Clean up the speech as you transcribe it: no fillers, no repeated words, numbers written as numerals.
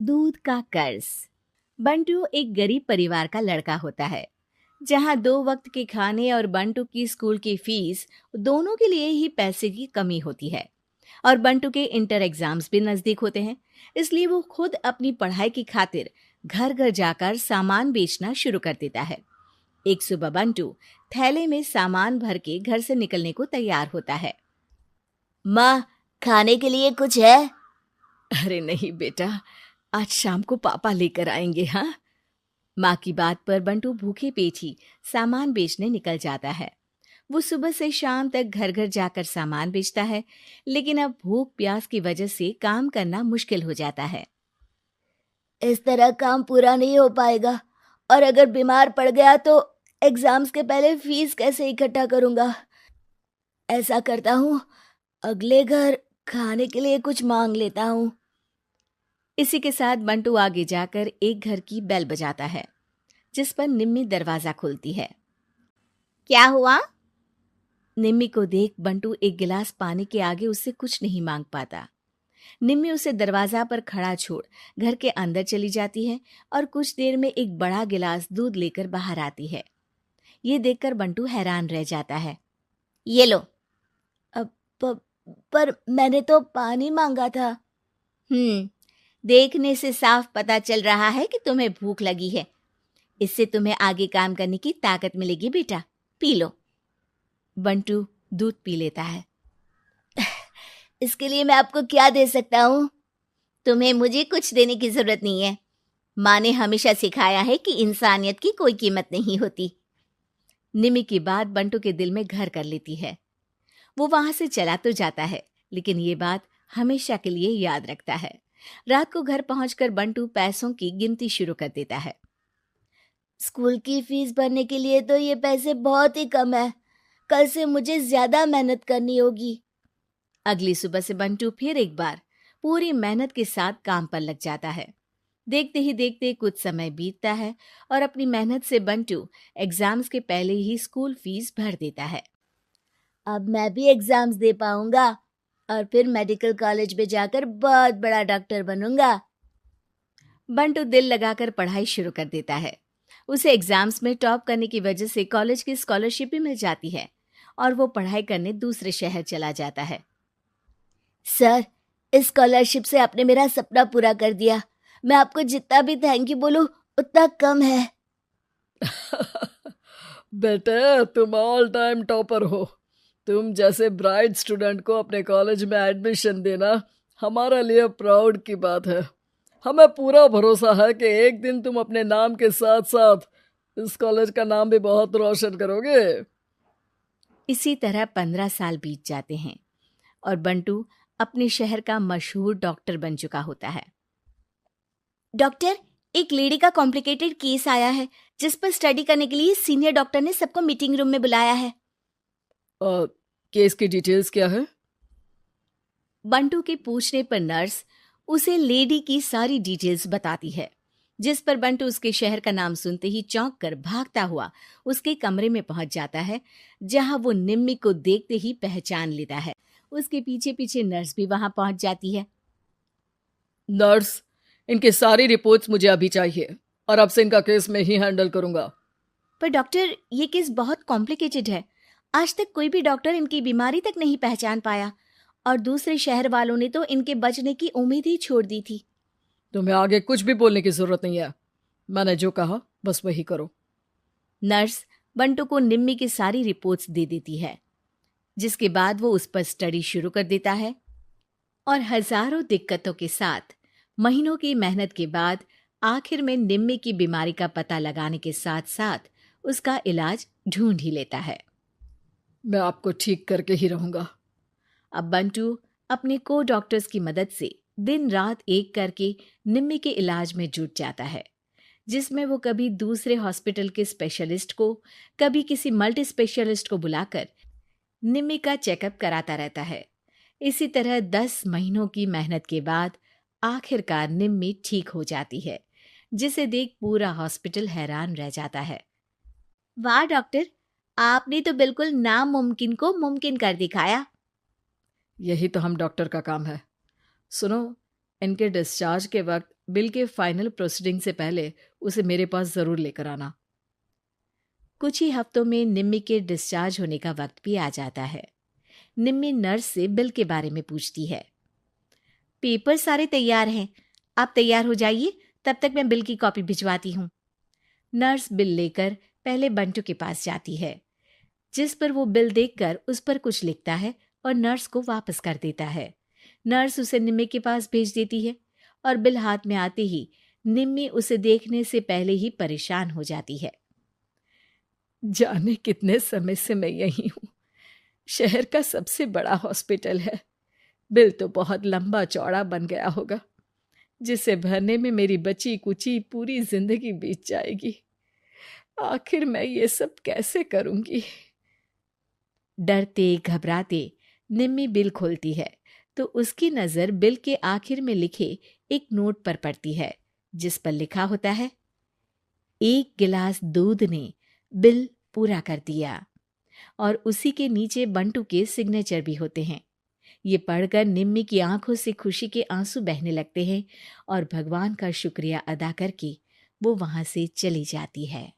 दूध का कर्ज। बंटू एक गरीब परिवार का लड़का होता है, जहां 2 वक्त के खाने और बंटू की स्कूल की फीस दोनों के लिए ही पैसे की कमी होती है। और बंटू के इंटर एग्जाम्स भी नजदीक होते हैं, इसलिए वो खुद अपनी पढ़ाई की खातिर घर घर जाकर सामान बेचना शुरू कर देता है। एक सुबह बंटू थैले में सामान भर के घर से निकलने को तैयार होता है। माँ, खाने के लिए कुछ है? अरे नहीं बेटा, आज शाम को पापा लेकर आएंगे। हाँ, माँ की बात पर बंटू भूखे पेट ही सामान बेचने निकल जाता है। वो सुबह से शाम तक घर घर जाकर सामान बेचता है, लेकिन अब भूख प्यास की वजह से काम करना मुश्किल हो जाता है। इस तरह काम पूरा नहीं हो पाएगा, और अगर बीमार पड़ गया तो एग्जाम्स के पहले फीस कैसे इकट्ठा करूंगा? ऐसा करता हूँ, अगले घर खाने के लिए कुछ मांग लेता हूँ। इसी के साथ बंटू आगे जाकर एक घर की बेल बजाता है, जिस पर निम्मी दरवाजा खोलती है। क्या हुआ? निम्मी को देख बंटू एक गिलास पानी के आगे उससे कुछ नहीं मांग पाता। निम्मी उसे दरवाजा पर खड़ा छोड़ घर के अंदर चली जाती है और कुछ देर में एक बड़ा गिलास दूध लेकर बाहर आती है। ये देखकर बंटू हैरान रह जाता है। ये लो। अब पर मैंने तो पानी मांगा था। देखने से साफ पता चल रहा है कि तुम्हें भूख लगी है। इससे तुम्हें आगे काम करने की ताकत मिलेगी बेटा, पी लो। बंटू दूध पी लेता है। इसके लिए मैं आपको क्या दे सकता हूँ? तुम्हें मुझे कुछ देने की जरूरत नहीं है। माँ ने हमेशा सिखाया है कि इंसानियत की कोई कीमत नहीं होती। निमी की बात बंटू के दिल में घर कर लेती है। वो वहां से चला तो जाता है, लेकिन ये बात हमेशा के लिए याद रखता है। रात को घर पहुंचकर बंटू पैसों की गिनती शुरू कर देता है। स्कूल की फीस भरने के लिए तो ये पैसे बहुत ही कम है। कल से मुझे ज्यादा मेहनत करनी होगी। अगली सुबह से बंटू फिर एक बार पूरी मेहनत के साथ काम पर लग जाता है। देखते ही देखते कुछ समय बीतता है और अपनी मेहनत से बंटू एग्जाम्स के पहले ही स्कूल फीस भर देता है। अब मैं भी एग्जाम्स दे पाऊंगा और फिर मेडिकल कॉलेज में जाकर बहुत बड़ा डॉक्टर बनूंगा। बंटू दिल लगाकर पढ़ाई शुरू कर देता है। उसे एग्जाम्स में टॉप करने की वजह से कॉलेज की स्कॉलरशिप भी मिल जाती है और वो पढ़ाई करने दूसरे शहर चला जाता है। सर, इस स्कॉलरशिप से आपने मेरा सपना पूरा कर दिया। मैं आपको जितना भी थैंक यू बोलूं उतना कम है। बेटे, तुम ऑल टाइम टॉपर हो। तुम जैसे ब्राइट स्टूडेंट को अपने कॉलेज में एडमिशन देना हमारे लिए प्राउड की बात है। हमें पूरा भरोसा है कि एक दिन तुम अपने नाम के साथ साथ इस कॉलेज का नाम भी बहुत रोशन करोगे। इसी तरह 15 साल बीत जाते हैं और बंटू अपने शहर का मशहूर डॉक्टर बन चुका होता है। डॉक्टर, एक लेडी का कॉम्प्लिकेटेड केस आया है, जिस पर स्टडी करने के लिए सीनियर डॉक्टर ने सबको मीटिंग रूम में बुलाया है। केस की डिटेल्स क्या है? बंटू के पूछने पर नर्स उसे लेडी की सारी डिटेल्स बताती है, जिस पर बंटू उसके शहर का नाम सुनते ही चौंक कर भागता हुआ उसके कमरे में पहुंच जाता है, जहां वो निम्मी को देखते ही पहचान लेता है। उसके पीछे पीछे नर्स भी वहां पहुंच जाती है। नर्स, इनकी सारी रिपोर्ट्स मुझे अभी चाहिए और अब से इनका केस मैं ही हैंडल करूंगा। पर डॉक्टर, ये केस बहुत कॉम्प्लिकेटेड है। आज तक कोई भी डॉक्टर इनकी बीमारी तक नहीं पहचान पाया, और दूसरे शहर वालों ने तो इनके बचने की उम्मीद ही छोड़ दी थी। तुम्हें आगे कुछ भी बोलने की जरूरत नहीं है। मैंने जो कहा बस वही करो। नर्स बंटू को निम्मी की सारी रिपोर्ट्स दे देती है, जिसके बाद वो उस पर स्टडी शुरू कर देता है और हजारों दिक्कतों के साथ महीनों की मेहनत के बाद आखिर में निम्मी की बीमारी का पता लगाने के साथ साथ उसका इलाज ढूंढ ही लेता है। मैं आपको ठीक करके ही रहूंगा। अब बंटू अपने को डॉक्टर्स की मदद से दिन रात एक करके निम्मी के इलाज में जुट जाता है, जिसमें वो कभी दूसरे हॉस्पिटल के स्पेशलिस्ट को, कभी किसी मल्टी स्पेशलिस्ट को बुलाकर निम्मी का चेकअप कराता रहता है। इसी तरह 10 महीनों की मेहनत के बाद आखिरकार निम्मी ठीक हो जाती है, जिसे देख पूरा हॉस्पिटल हैरान रह जाता है। वाह डॉक्टर, आपने तो बिल्कुल नामुमकिन को मुमकिन कर दिखाया। यही तो हम डॉक्टर का काम है। सुनो, इनके डिस्चार्ज के वक्त बिल के फाइनल प्रोसीडिंग से पहले उसे मेरे पास ज़रूर लेकर आना। कुछ ही हफ्तों में निम्मी के डिस्चार्ज होने का वक्त भी आ जाता है। निम्मी नर्स से बिल के बारे में पूछती है। पेपर सारे तैयार हैं, आप तैयार हो जाइए, तब तक मैं बिल की कॉपी भिजवाती हूँ। नर्स बिल लेकर पहले बंटू के पास जाती है, जिस पर वो बिल देखकर उस पर कुछ लिखता है और नर्स को वापस कर देता है। नर्स उसे निम्मी के पास भेज देती है और बिल हाथ में आते ही निम्मी उसे देखने से पहले ही परेशान हो जाती है। जाने कितने समय से मैं यही हूँ। शहर का सबसे बड़ा हॉस्पिटल है। बिल तो बहुत लंबा चौड़ा बन गया होगा, जिसे भरने में मेरी बची कुची पूरी जिंदगी बीत जाएगी। आखिर मैं ये सब कैसे करूंगी? डरते घबराते निम्मी बिल खोलती है तो उसकी नज़र बिल के आखिर में लिखे एक नोट पर पड़ती है, जिस पर लिखा होता है, 1 गिलास दूध ने बिल पूरा कर दिया। और उसी के नीचे बंटू के सिग्नेचर भी होते हैं। ये पढ़कर निम्मी की आंखों से खुशी के आंसू बहने लगते हैं और भगवान का शुक्रिया अदा करके वो वहां से चली जाती है।